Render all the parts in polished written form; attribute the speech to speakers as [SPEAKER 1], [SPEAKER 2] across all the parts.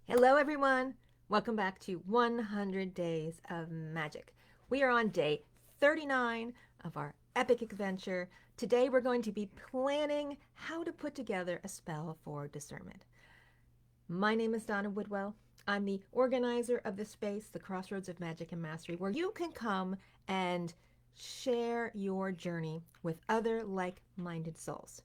[SPEAKER 1] Hello, everyone. Welcome back to 100 Days of Magic. We are on day 39 of our epic adventure. Today, we're going to be planning how to put together a spell for discernment. My name is Donna Woodwell. I'm the organizer of this space, the Crossroads of Magic and Mastery, where you can come and share your journey with other like-minded souls.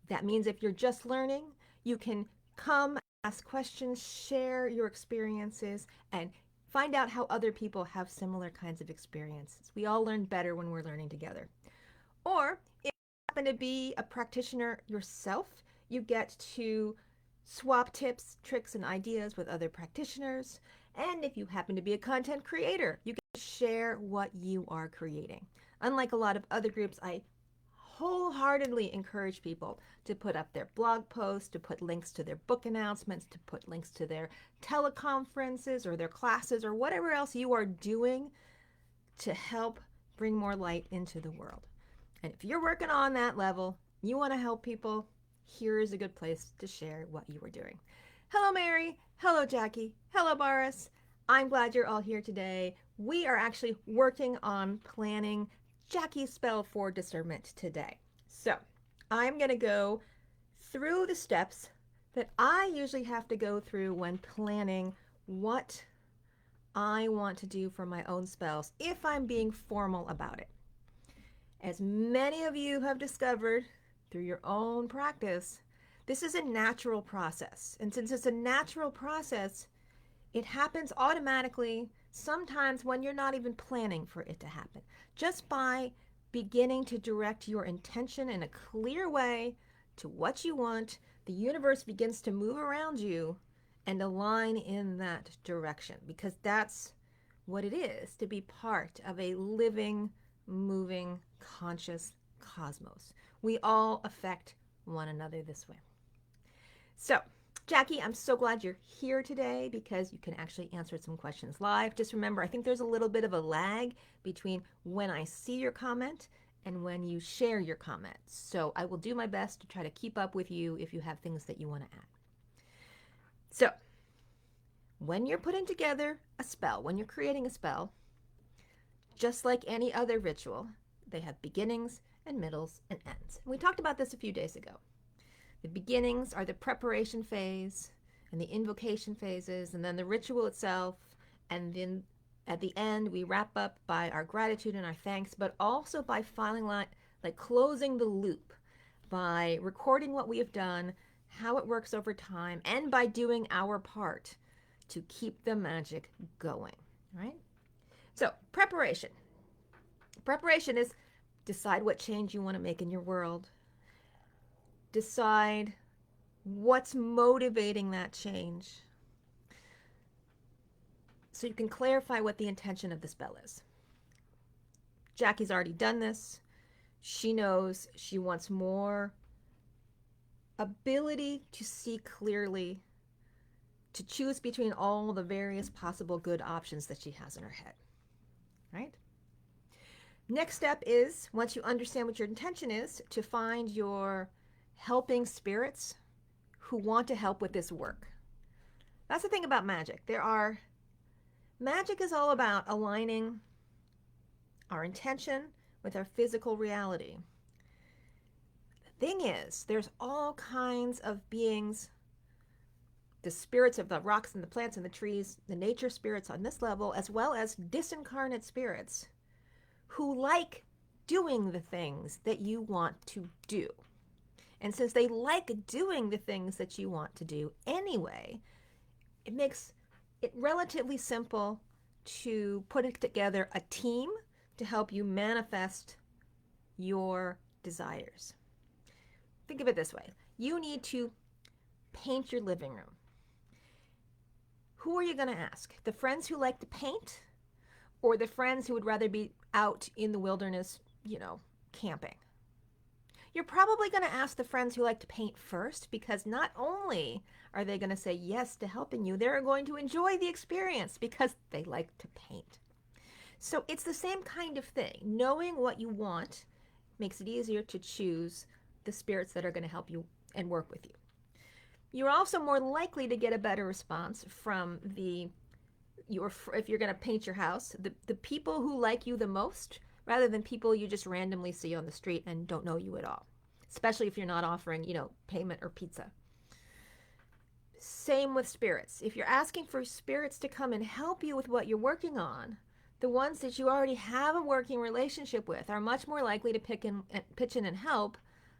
[SPEAKER 1] That means if you're just learning, you can come, ask questions, share your experiences, and find out how other people have similar kinds of experiences. We all learn better when we're learning together. Or if you happen to be a practitioner yourself, you get to swap tips, tricks, and ideas with other practitioners. And if you happen to be a content creator, you can share what you are creating. Unlike a lot of other groups, I wholeheartedly encourage people to put up their blog posts, to put links to their book announcements, to put links to their teleconferences or their classes or whatever else you are doing to help bring more light into the world. And if you're working on that level, you want to help people, here is a good place to share what you are doing. Hello, Mary. Hello, Jackie. Hello, Boris. I'm glad you're all here today. We are actually working on planning Jackie's spell for discernment today. So I'm going to go through the steps that I usually have to go through when planning what I want to do for my own spells if I'm being formal about it. As many of you have discovered through your own practice, this is a natural process. And since it's a natural process, it happens automatically, sometimes when you're not even planning for it to happen. Just by beginning to direct your intention in a clear way to what you want, the universe begins to move around you and align in that direction, because that's what it is to be part of a living, moving, conscious cosmos. We all affect one another this way. So, Jackie, I'm so glad you're here today because you can actually answer some questions live. Just remember, I think there's a little bit of a lag between when I see your comment and when you share your comment. So I will do my best to try to keep up with you if you have things that you want to add. So, when you're putting together a spell, when you're creating a spell, just like any other ritual, they have beginnings and middles and ends. We talked about this a few days ago. The beginnings are the preparation phase and the invocation phases, and then the ritual itself, and then at the end we wrap up by our gratitude and our thanks, but also by like closing the loop, by recording what we have done, how it works over time, and by doing our part to keep the magic going, right? So preparation. Preparation is decide what change you want to make in your world. Decide what's motivating that change so you can clarify what the intention of the spell is. Jackie's already done this. She knows she wants more ability to see clearly, to choose between all the various possible good options that she has in her head, right? Next step is, once you understand what your intention is, to find your helping spirits who want to help with this work. That's the thing about magic. Magic is all about aligning our intention with our physical reality. The thing is, there's all kinds of beings, the spirits of the rocks and the plants and the trees, the nature spirits on this level, as well as disincarnate spirits who like doing the things that you want to do. And since they like doing the things that you want to do anyway, it makes it relatively simple to put together a team to help you manifest your desires. Think of it this way. You need to paint your living room. Who are you going to ask? The friends who like to paint, or the friends who would rather be out in the wilderness, camping? You're probably going to ask the friends who like to paint first, because not only are they going to say yes to helping you, they're going to enjoy the experience because they like to paint. So it's the same kind of thing. Knowing what you want makes it easier to choose the spirits that are going to help you and work with you. You're also more likely to get a better response from if you're going to paint your house, the people who like you the most, rather than people you just randomly see on the street and don't know you at all, especially if you're not offering, payment or pizza. Same with spirits. If you're asking for spirits to come and help you with what you're working on, the ones that you already have a working relationship with are much more likely to pitch in and help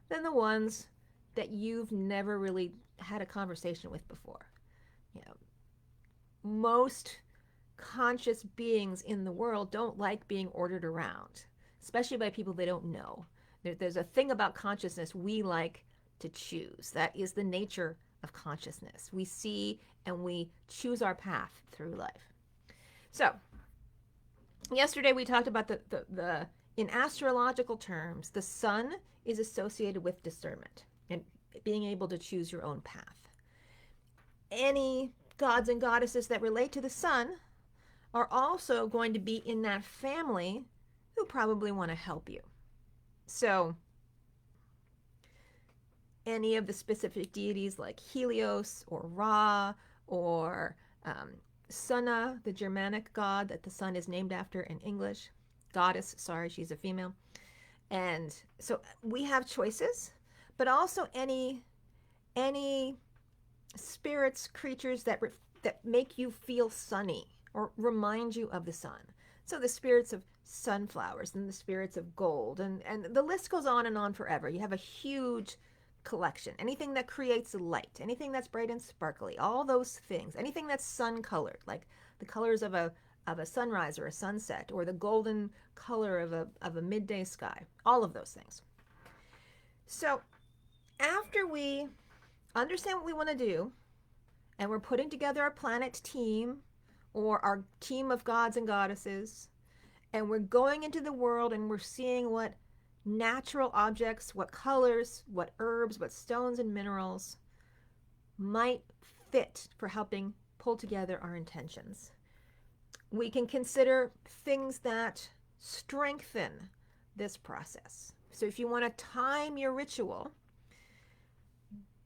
[SPEAKER 1] than the ones that you've never really had a conversation with before. Most conscious beings in the world don't like being ordered around, especially by people they don't know. There's a thing about consciousness we like to choose. That is the nature of consciousness. We see and we choose our path through life. So, yesterday we talked about the in astrological terms, the sun is associated with discernment and being able to choose your own path. Any gods and goddesses that relate to the sun are also going to be in that family who probably want to help you. So any of the specific deities like Helios or Ra or Sunna, the Germanic god that the sun is named after in English, goddess, sorry, she's a female. And so we have choices, but also any spirits, creatures that make you feel sunny or remind you of the sun. So the spirits of sunflowers and the spirits of gold, and the list goes on and on forever. You have a huge collection. Anything that creates light, anything that's bright and sparkly, all those things, anything that's sun colored, like the colors of a sunrise or a sunset, or the golden color of a midday sky, all of those things. So after we understand what we want to do, and we're putting together our planet team or our team of gods and goddesses, and we're going into the world and we're seeing what natural objects, what colors, what herbs, what stones and minerals might fit for helping pull together our intentions. We can consider things that strengthen this process. So if you want to time your ritual,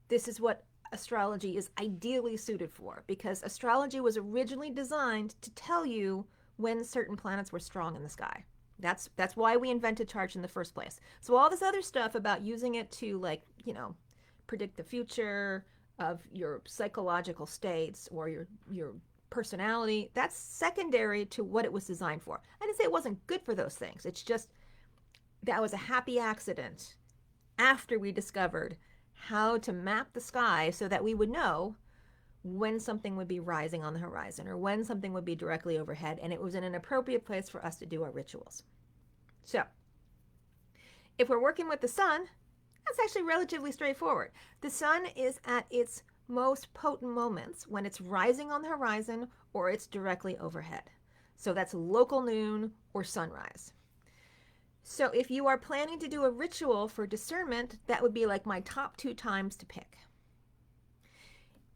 [SPEAKER 1] this is what astrology is ideally suited for, because astrology was originally designed to tell you when certain planets were strong in the sky. That's why we invented charts in the first place. So all this other stuff about using it to, like, predict the future of your psychological states or your personality, that's secondary to what it was designed for. I didn't say it wasn't good for those things. It's just that was a happy accident after we discovered how to map the sky so that we would know when something would be rising on the horizon or when something would be directly overhead, and it was in an appropriate place for us to do our rituals. So if we're working with the sun, that's actually relatively straightforward. The sun is at its most potent moments when it's rising on the horizon or it's directly overhead. So that's local noon or sunrise. So if you are planning to do a ritual for discernment, that would be like my top 2 times to pick.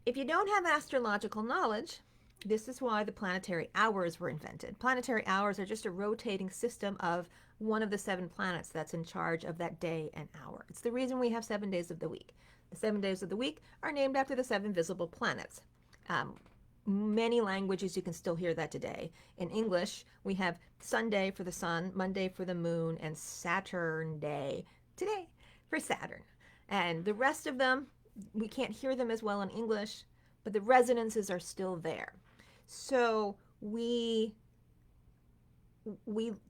[SPEAKER 1] If you don't have astrological knowledge, this is why the planetary hours were invented. Planetary hours are just a rotating system of one of the 7 planets that's in charge of that day and hour. It's the reason we have 7 days of the week. The 7 days of the week are named after the 7 visible planets. Many languages you can still hear that today. In English, we have Sunday for the sun, Monday for the moon, and Saturn Day today for Saturn. And the rest of them, we can't hear them as well in English, but the resonances are still there. So we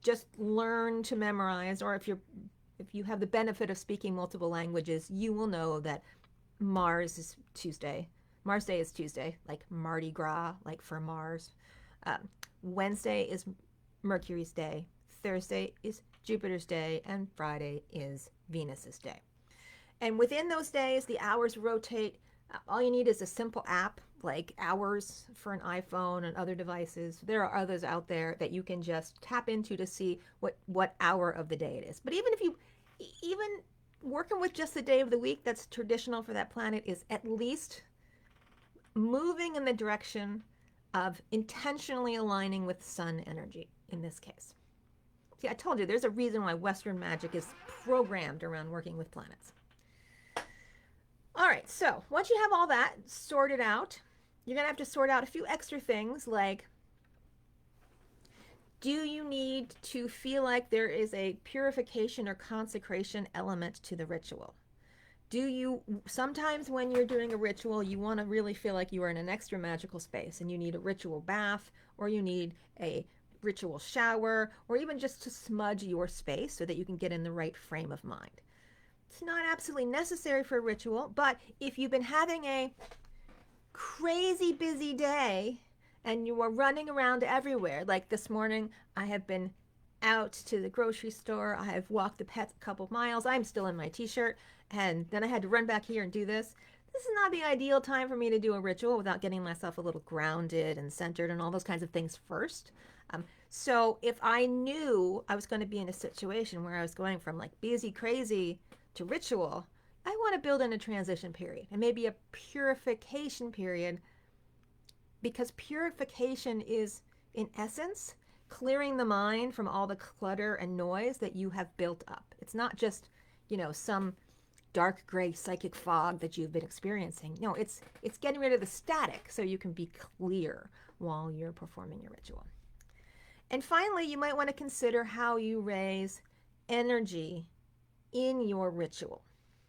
[SPEAKER 1] just learn to memorize, or if you have the benefit of speaking multiple languages, you will know that Mars is Tuesday. Mars Day is Tuesday, like Mardi Gras, like for Mars. Wednesday is Mercury's day. Thursday is Jupiter's day. And Friday is Venus's day. And within those days, the hours rotate. All you need is a simple app like Hours for an iPhone and other devices. There are others out there that you can just tap into to see what hour of the day it is. But even working with just the day of the week that's traditional for that planet is at least moving in the direction of intentionally aligning with sun energy in this case. See, I told you there's a reason why Western magic is programmed around working with planets. All right, so once you have all that sorted out, you're going to have to sort out a few extra things like, do you need to feel like there is a purification or consecration element to the ritual? Do you, sometimes when you're doing a ritual, you want to really feel like you are in an extra magical space and you need a ritual bath, or you need a ritual shower, or even just to smudge your space so that you can get in the right frame of mind. It's not absolutely necessary for a ritual, but if you've been having a crazy busy day and you are running around everywhere, like this morning, I have been out to the grocery store. I have walked the pets a couple of miles. I'm still in my t-shirt, and then I had to run back here and do this. This is not the ideal time for me to do a ritual without getting myself a little grounded and centered and all those kinds of things first. So if I knew I was going to be in a situation where I was going from like busy, crazy to ritual, I want to build in a transition period and maybe a purification period, because purification is, in essence, clearing the mind from all the clutter and noise that you have built up. It's not just, some dark gray psychic fog that you've been experiencing. No, it's getting rid of the static so you can be clear while you're performing your ritual. And finally, you might want to consider how you raise energy in your ritual.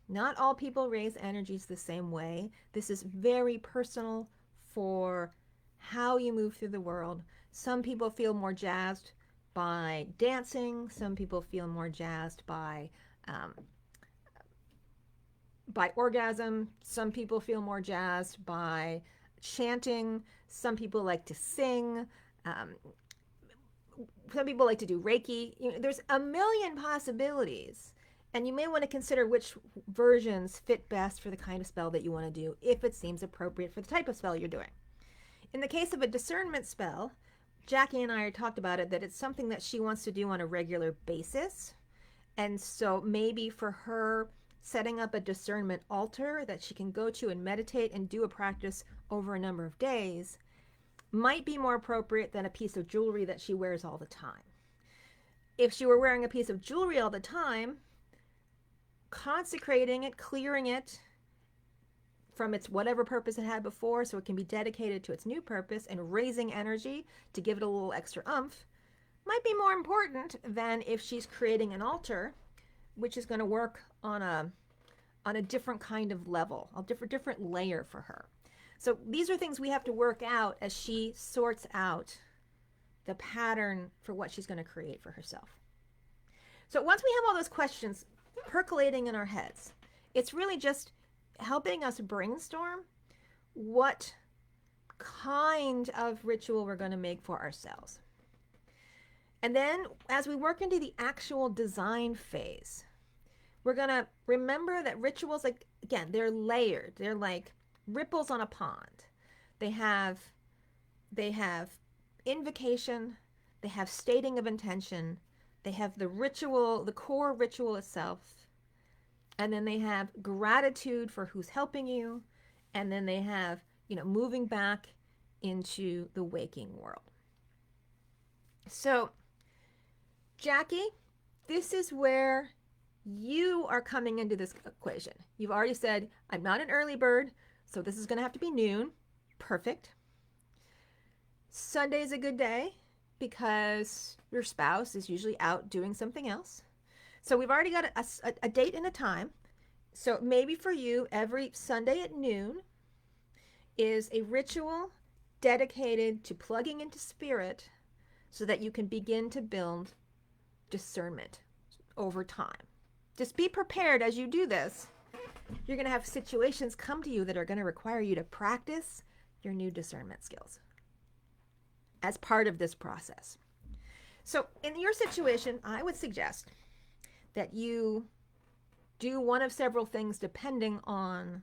[SPEAKER 1] Not all people raise energies the same way. This is very personal for how you move through the world. Some people feel more jazzed by dancing. Some people feel more jazzed by orgasm. Some people feel more jazzed by chanting. Some people like to sing. Some people like to do Reiki. There's a million possibilities. And you may want to consider which versions fit best for the kind of spell that you want to do, if it seems appropriate for the type of spell you're doing. In the case of a discernment spell, Jackie and I talked about it, that it's something that she wants to do on a regular basis. And so maybe for her, setting up a discernment altar that she can go to and meditate and do a practice over a number of days might be more appropriate than a piece of jewelry that she wears all the time. If she were wearing a piece of jewelry all the time, consecrating it, clearing it from its whatever purpose it had before so it can be dedicated to its new purpose, and raising energy to give it a little extra oomph might be more important than if she's creating an altar, which is going to work on a different kind of level, a different layer for her. So these are things we have to work out as she sorts out the pattern for what she's going to create for herself. So once we have all those questions percolating in our heads, it's really just helping us brainstorm what kind of ritual we're going to make for ourselves. And then as we work into the actual design phase, we're going to remember that rituals, like, again, they're layered. They're like ripples on a pond. They have invocation, they have stating of intention, they have the ritual, the core ritual itself, and then they have gratitude for who's helping you, and then they have, moving back into the waking world. So, Jackie, this is where you are coming into this equation. You've already said, I'm not an early bird, so this is going to have to be noon. Perfect. Sunday's a good day because your spouse is usually out doing something else. So we've already got a date and a time. So maybe for you, every Sunday at noon is a ritual dedicated to plugging into spirit so that you can begin to build discernment over time. Just be prepared as you do this. You're going to have situations come to you that are going to require you to practice your new discernment skills as part of this process. So in your situation, I would suggest that you do one of several things depending on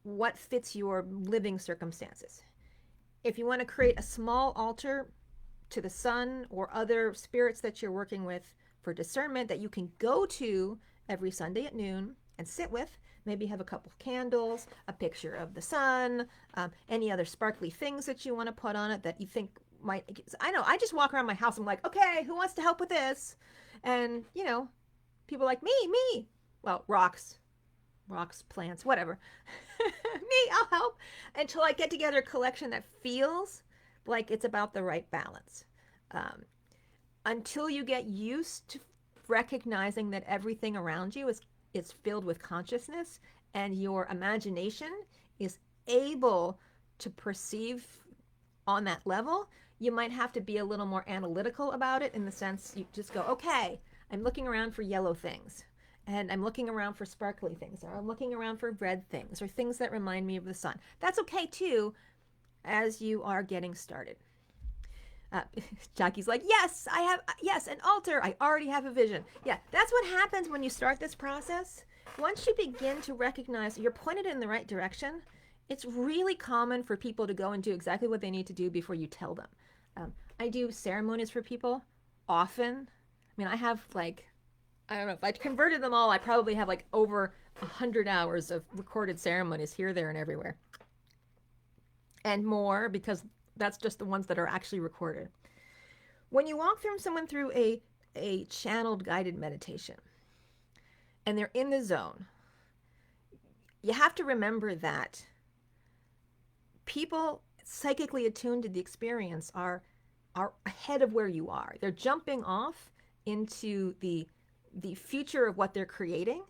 [SPEAKER 1] what fits your living circumstances. If you want to create a small altar to the sun or other spirits that you're working with for discernment that you can go to every Sunday at noon and sit with, maybe have a couple of candles, a picture of the sun, any other sparkly things that you want to put on it that you think might, I know, I just walk around my house, I'm like, okay, who wants to help with this? And, people are like, me, well, rocks, rocks, plants, whatever. Me, I'll help until I get together a collection that feels like it's about the right balance. Um, until you get used to recognizing that everything around you is filled with consciousness and your imagination is able to perceive on that level, you might have to be a little more analytical about it, in the sense you just go, okay, I'm looking around for yellow things, and I'm looking around for sparkly things, or I'm looking around for red things, or things that remind me of the sun. That's okay too, as you are getting started. Jackie's like, yes, I have, yes, an altar. I already have a vision. Yeah, that's what happens when you start this process. Once you begin to recognize you're pointed in the right direction, it's really common for people to go and do exactly what they need to do before you tell them. I do ceremonies for people often. I mean, I have like, I don't know, if I converted them all, I probably have like over 100 hours of recorded ceremonies here, there, and everywhere. And more, because that's just the ones that are actually recorded. When you walk someone through a channeled guided meditation and they're in the zone, you have to remember that people psychically attuned to the experience are ahead of where you are. They're jumping off into the future of what they're creating.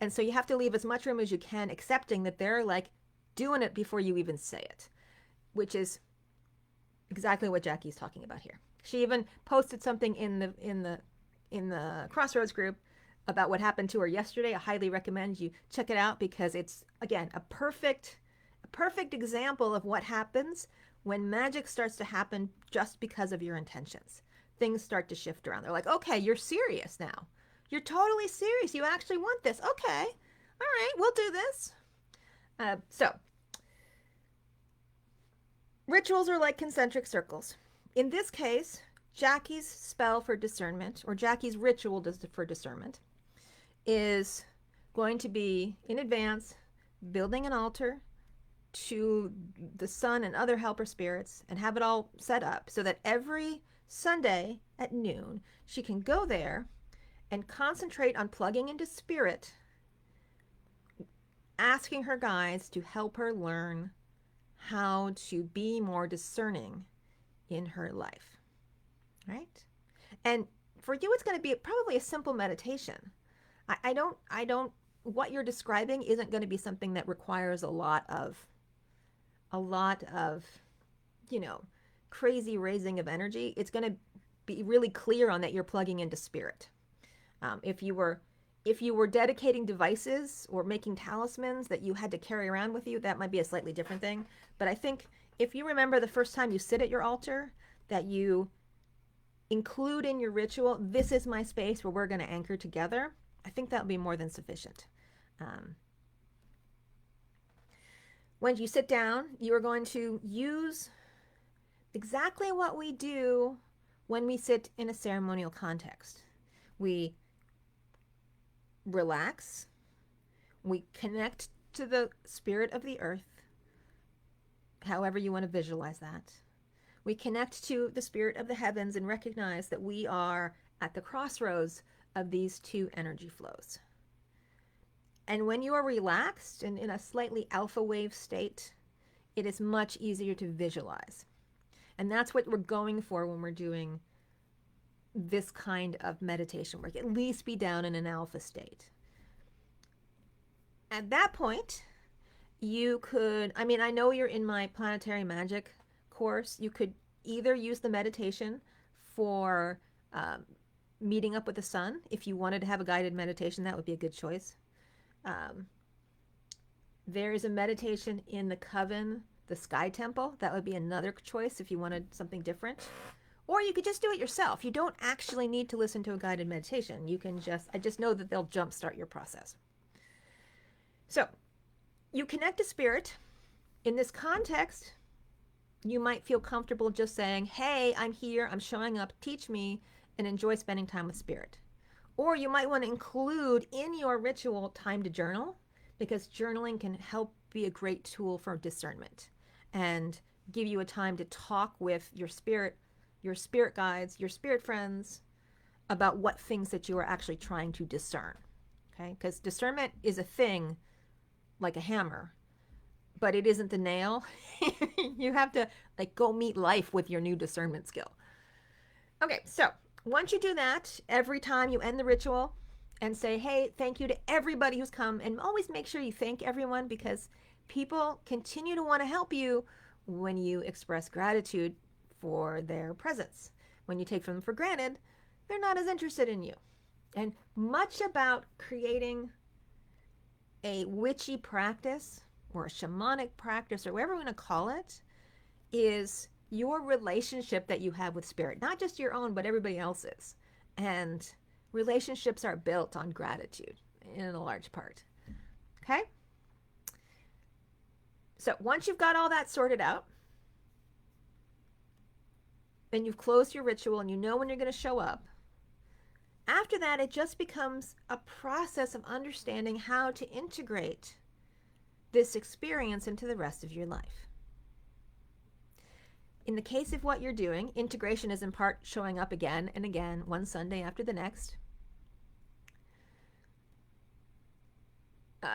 [SPEAKER 1] And so you have to leave as much room as you can, accepting that they're like doing it before you even say it, which is exactly what Jackie's talking about here. She even posted something in the Crossroads group about what happened to her yesterday. I highly recommend you check it out, because it's, again, a perfect example of what happens when magic starts to happen just because of your intentions. Things start to shift around. They're like, okay, you're serious now. You're totally serious. You actually want this. Okay. All right, we'll do this. So rituals are like concentric circles. In this case, Jackie's spell for discernment, or Jackie's ritual for discernment, is going to be, in advance, building an altar to the sun and other helper spirits, and have it all set up so that every Sunday at noon she can go there and concentrate on plugging into spirit, asking her guides to help her learn how to be more discerning in her life, right? And for you, it's going to be probably a simple meditation. I don't, what you're describing isn't going to be something that requires a lot of, crazy raising of energy. It's going to be really clear on that you're plugging into spirit. If you were dedicating devices or making talismans that you had to carry around with you, that might be a slightly different thing. But I think if you remember the first time you sit at your altar, that you include in your ritual, this is my space where we're going to anchor together, I think that'll be more than sufficient. When you sit down, you are going to use exactly what we do when we sit in a ceremonial context. We relax, we connect to the spirit of the earth, however you want to visualize that. We connect to the spirit of the heavens and recognize that we are at the crossroads of these two energy flows. And when you are relaxed and in a slightly alpha wave state, it is much easier to visualize. And that's what we're going for when we're doing this kind of meditation work, at least be down in an alpha state. At that point, you could, I know you're in my planetary magic course, you could either use the meditation for meeting up with the sun. If you wanted to have a guided meditation, that would be a good choice. There is a meditation in the Coven, the Sky Temple. That would be another choice if you wanted something different. Or you could just do it yourself. You don't actually need to listen to a guided meditation. You can I just know that they'll jumpstart your process. So you connect to spirit. In this context, you might feel comfortable just saying, hey, I'm here, I'm showing up, teach me, and enjoy spending time with spirit. Or you might want to include in your ritual time to journal, because journaling can help be a great tool for discernment and give you a time to talk with your spirit guides, your spirit friends, about what things that you are actually trying to discern. Okay? Because discernment is a thing like a hammer, but it isn't the nail. You have to like go meet life with your new discernment skill. Okay, so once you do that, every time you end the ritual and say, hey, thank you to everybody who's come, and always make sure you thank everyone, because people continue to want to help you when you express gratitude for their presence. When you take them for granted, they're not as interested in you. And much about creating a witchy practice or a shamanic practice, or whatever we want to call it, is your relationship that you have with spirit, not just your own, but everybody else's. And relationships are built on gratitude in a large part. Okay? So once you've got all that sorted out, and you've closed your ritual and you know when you're going to show up, after that, it just becomes a process of understanding how to integrate this experience into the rest of your life. In the case of what you're doing, integration is in part showing up again and again, one Sunday after the next.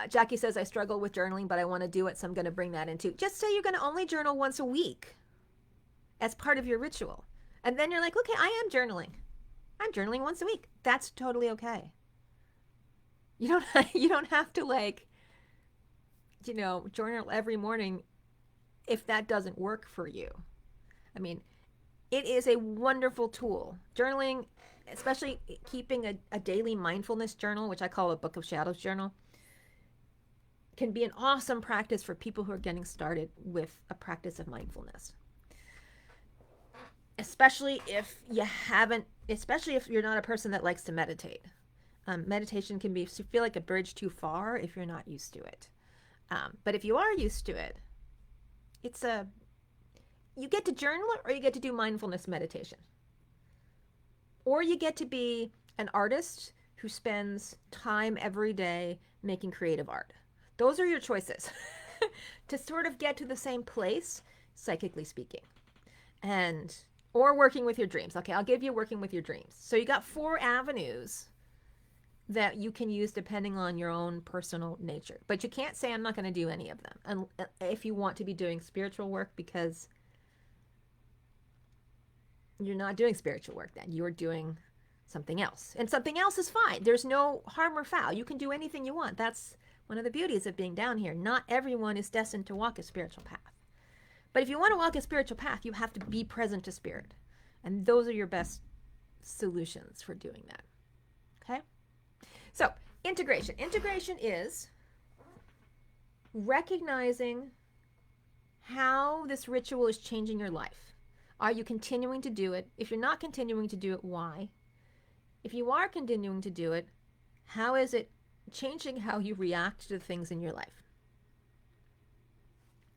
[SPEAKER 1] Jackie says, I struggle with journaling, but I want to do it, so I'm going to bring that into. Just say you're going to only journal once a week as part of your ritual. And then you're like, okay, I am journaling. I'm journaling once a week. That's totally okay. You don't have to like, journal every morning if that doesn't work for you. I mean, it is a wonderful tool. Journaling, especially keeping a daily mindfulness journal, which I call a Book of Shadows journal, can be an awesome practice for people who are getting started with a practice of mindfulness. Especially if you're not a person that likes to meditate. Meditation can feel like a bridge too far if you're not used to it. But if you are used to it, you get to journal it, or you get to do mindfulness meditation. Or you get to be an artist who spends time every day making creative art. Those are your choices to sort of get to the same place, psychically speaking. Or working with your dreams. Okay, I'll give you working with your dreams. So you got 4 avenues that you can use depending on your own personal nature. But you can't say, I'm not going to do any of them. And if you want to be doing spiritual work, because you're not doing spiritual work then. You're doing something else. And something else is fine. There's no harm or foul. You can do anything you want. That's one of the beauties of being down here. Not everyone is destined to walk a spiritual path. But if you want to walk a spiritual path, you have to be present to spirit. And those are your best solutions for doing that. Okay? So, integration. Integration is recognizing how this ritual is changing your life. Are you continuing to do it? If you're not continuing to do it, why? If you are continuing to do it, how is it changing how you react to the things in your life?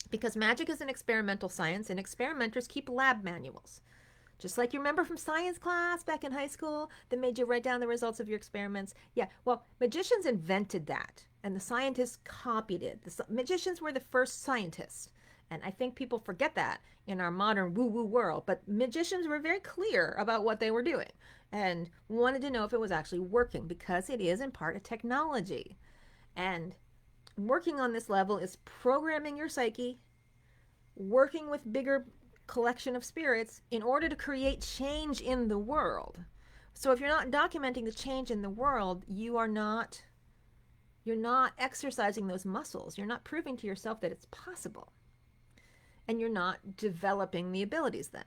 [SPEAKER 1] Because magic is an experimental science, and experimenters keep lab manuals. Just like you remember from science class back in high school that made you write down the results of your experiments. Yeah, well, magicians invented that, and the scientists copied it. The magicians were the first scientists. And I think people forget that in our modern woo-woo world. But magicians were very clear about what they were doing and wanted to know if it was actually working, because it is in part a technology. And working on this level is programming your psyche, working with bigger collection of spirits in order to create change in the world. So if you're not documenting the change in the world, you're not exercising those muscles. You're not proving to yourself that it's possible. And you're not developing the abilities then.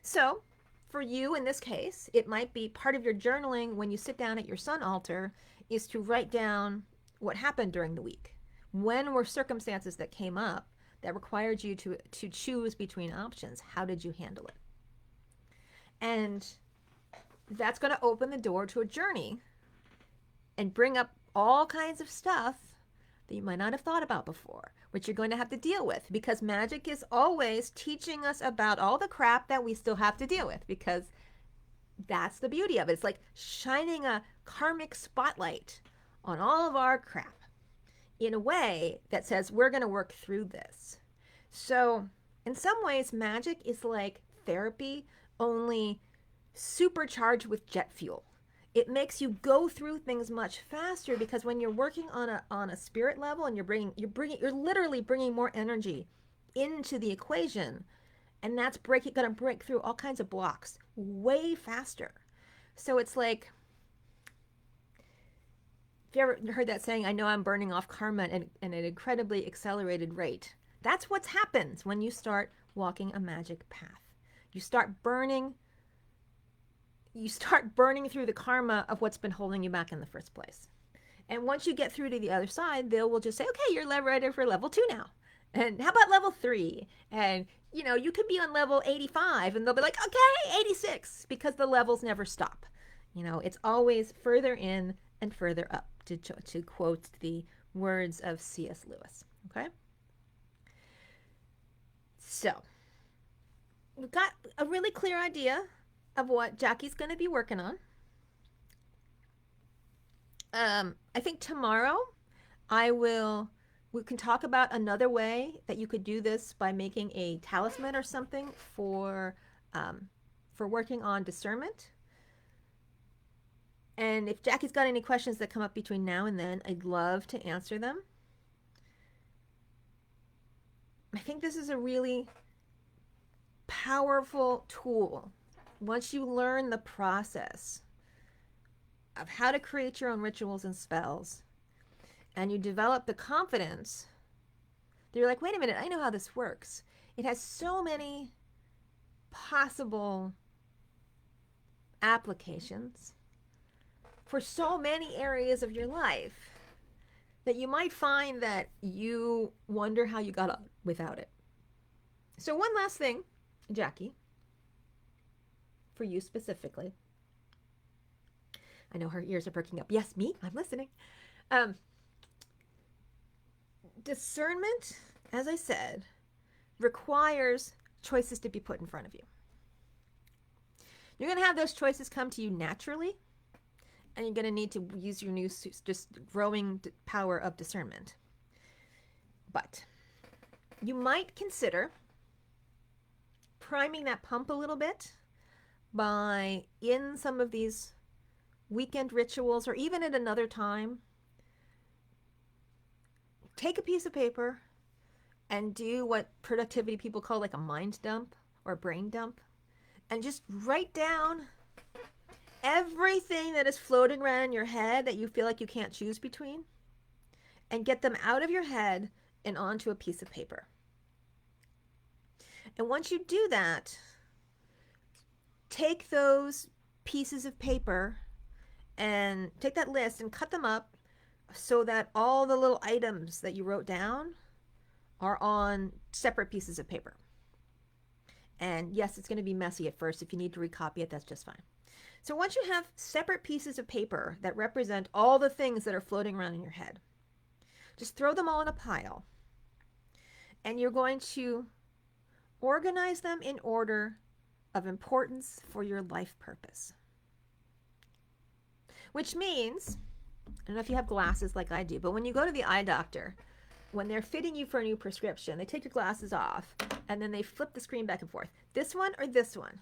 [SPEAKER 1] So for you in this case, it might be part of your journaling when you sit down at your sun altar is to write down what happened during the week. When were circumstances that came up that required you to choose between options? How did you handle it? And that's going to open the door to a journey and bring up all kinds of stuff that you might not have thought about before, which you're going to have to deal with, because magic is always teaching us about all the crap that we still have to deal with, because that's the beauty of it. It's like shining a karmic spotlight on all of our crap in a way that says we're going to work through this. So in some ways, magic is like therapy, only supercharged with jet fuel. it makes you go through things much faster, because when you're working on a spirit level and you're literally bringing more energy into the equation, and that's going to break through all kinds of blocks way faster. So it's like, if you ever heard that saying, I know I'm burning off karma at an incredibly accelerated rate. That's what happens when you start walking a magic path. You start burning through the karma of what's been holding you back in the first place. And once you get through to the other side, they will just say, okay, you're ready for level 2 now. And how about level 3? And, you could be on level 85, and they'll be like, okay, 86, because the levels never stop. It's always further in and further up, to quote the words of C.S. Lewis. Okay? So, we've got a really clear idea of what Jackie's going to be working on. I think tomorrow we can talk about another way that you could do this by making a talisman or something for working on discernment. And if Jackie's got any questions that come up between now and then, I'd love to answer them. I think this is a really powerful tool. Once you learn the process of how to create your own rituals and spells, and you develop the confidence, you're like, wait a minute, I know how this works. It has so many possible applications for so many areas of your life that you might find that you wonder how you got on without it. So one last thing, Jackie, for you specifically. I know her ears are perking up. Yes, me, I'm listening. Discernment, as I said, requires choices to be put in front of you. You're going to have those choices come to you naturally, and you're going to need to use your new, just growing power of discernment. But you might consider priming that pump a little bit by, in some of these weekend rituals, or even at another time, take a piece of paper and do what productivity people call like a mind dump or a brain dump, and just write down everything that is floating around in your head that you feel like you can't choose between, and get them out of your head and onto a piece of paper. And once you do that, take those pieces of paper and take that list and cut them up so that all the little items that you wrote down are on separate pieces of paper. And yes, it's going to be messy at first. If you need to recopy it, that's just fine. So once you have separate pieces of paper that represent all the things that are floating around in your head, just throw them all in a pile. And you're going to organize them in order of importance for your life purpose. Which means, I don't know if you have glasses like I do, but when you go to the eye doctor, when they're fitting you for a new prescription, they take your glasses off, and then they flip the screen back and forth. This one or this one?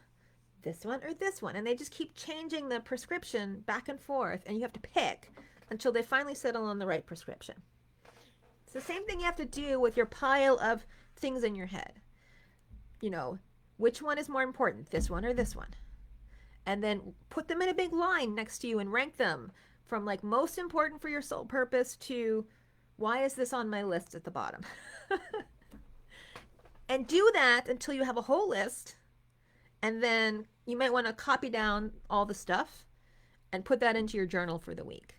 [SPEAKER 1] This one or this one? And they just keep changing the prescription back and forth, and you have to pick until they finally settle on the right prescription. It's the same thing you have to do with your pile of things in your head. Which one is more important, this one or this one? And then put them in a big line next to you and rank them from like most important for your soul purpose to why is this on my list at the bottom? And do that until you have a whole list. And then you might want to copy down all the stuff and put that into your journal for the week.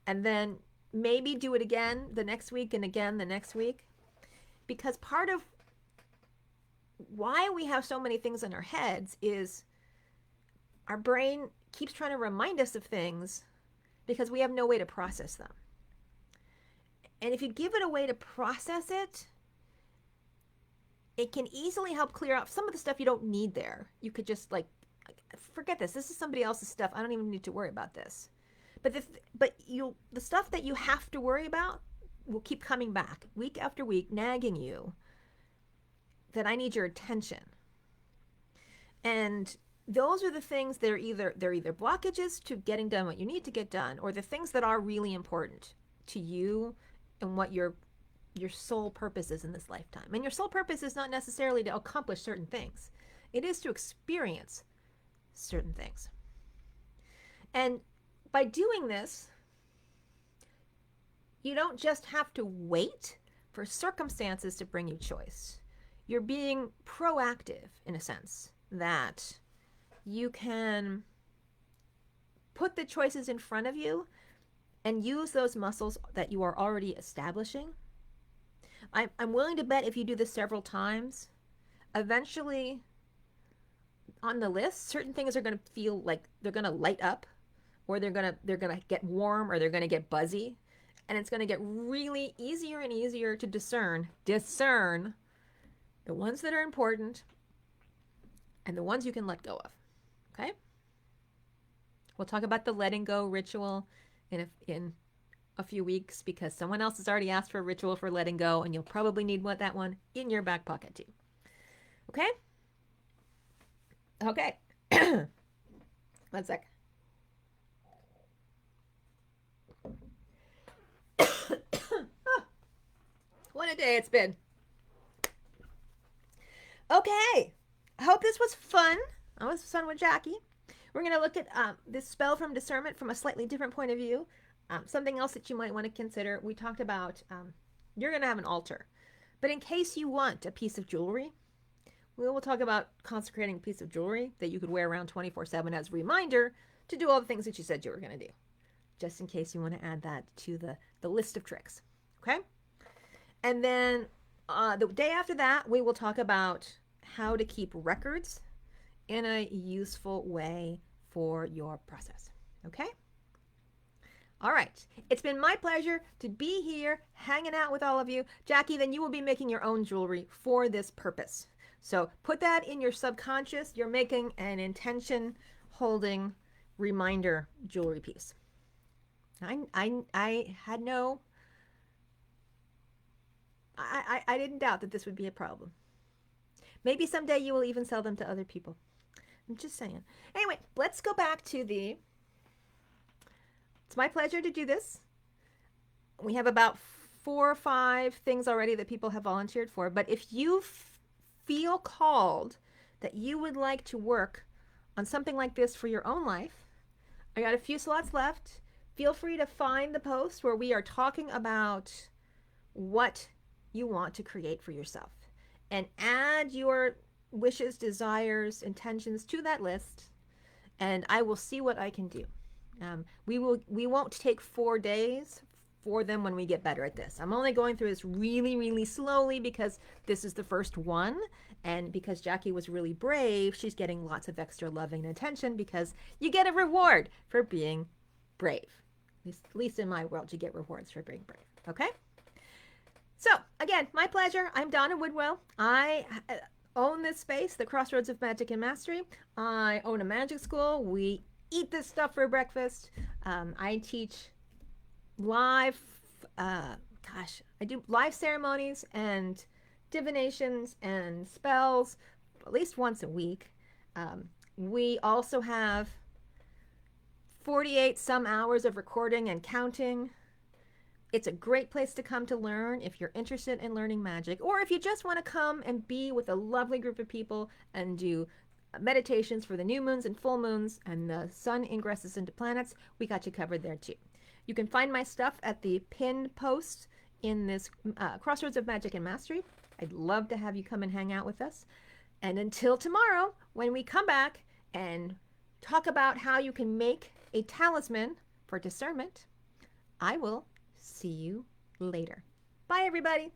[SPEAKER 1] And then maybe do it again the next week and again the next week. Because part of why we have so many things in our heads is our brain keeps trying to remind us of things because we have no way to process them. And if you give it a way to process it, it can easily help clear out some of the stuff you don't need there. You could just forget this. This is somebody else's stuff. I don't even need to worry about this. But the stuff that you have to worry about will keep coming back week after week, nagging you that I need your attention. And those are the things that are they're either blockages to getting done what you need to get done, or the things that are really important to you and what your sole purpose is in this lifetime. And your sole purpose is not necessarily to accomplish certain things. It is to experience certain things. And by doing this, you don't just have to wait for circumstances to bring you choice. You're being proactive in a sense that you can put the choices in front of you and use those muscles that you are already establishing. I'm willing to bet if you do this several times, eventually on the list, certain things are going to feel like they're going to light up, or they're going to get warm, or they're going to get buzzy, and it's going to get really easier and easier to discern the ones that are important and the ones you can let go of. Okay? We'll talk about the letting go ritual in a few weeks, because someone else has already asked for a ritual for letting go, and you'll probably need that one in your back pocket too. Okay? Okay. 1 sec. Oh, what a day it's been. Okay. I hope this was fun. I was fun with Jackie. We're going to look at this spell from Discernment from a slightly different point of view. Something else that you might want to consider. We talked about you're going to have an altar. But in case you want a piece of jewelry, we will talk about consecrating a piece of jewelry that you could wear around 24/7 as a reminder to do all the things that you said you were going to do. Just in case you want to add that to the list of tricks. Okay? And then the day after that, we will talk about how to keep records in a useful way for your process. Okay? All right. It's been my pleasure to be here hanging out with all of you. Jackie, then you will be making your own jewelry for this purpose. So put that in your subconscious. You're making an intention holding reminder jewelry piece. I had no, I didn't doubt that this would be a problem. Maybe someday you will even sell them to other people. I'm just saying. Anyway, let's go back to it's my pleasure to do this. We have about 4 or 5 things already that people have volunteered for. But if you feel called that you would like to work on something like this for your own life, I got a few slots left. Feel free to find the post where we are talking about what you want to create for yourself, and add your wishes, desires, intentions to that list, and I will see what I can do. We won't take 4 days for them when we get better at this. I'm only going through this really, really slowly because this is the first one, and because Jackie was really brave, she's getting lots of extra loving and attention, because you get a reward for being brave. At least in my world, you get rewards for being brave. Okay? So, again, my pleasure. I'm Donna Woodwell. I own this space, the Crossroads of Magic and Mastery. I own a magic school. We eat this stuff for breakfast. I teach live, I do live ceremonies and divinations and spells at least once a week. We also have 48 some hours of recording and counting. It's a great place to come to learn if you're interested in learning magic, or if you just want to come and be with a lovely group of people and do meditations for the new moons and full moons and the sun ingresses into planets. We got you covered there too. You can find my stuff at the pinned post in this Crossroads of Magic and Mastery. I'd love to have you come and hang out with us. And until tomorrow, when we come back and talk about how you can make a talisman for discernment, I will see you later. Bye, everybody.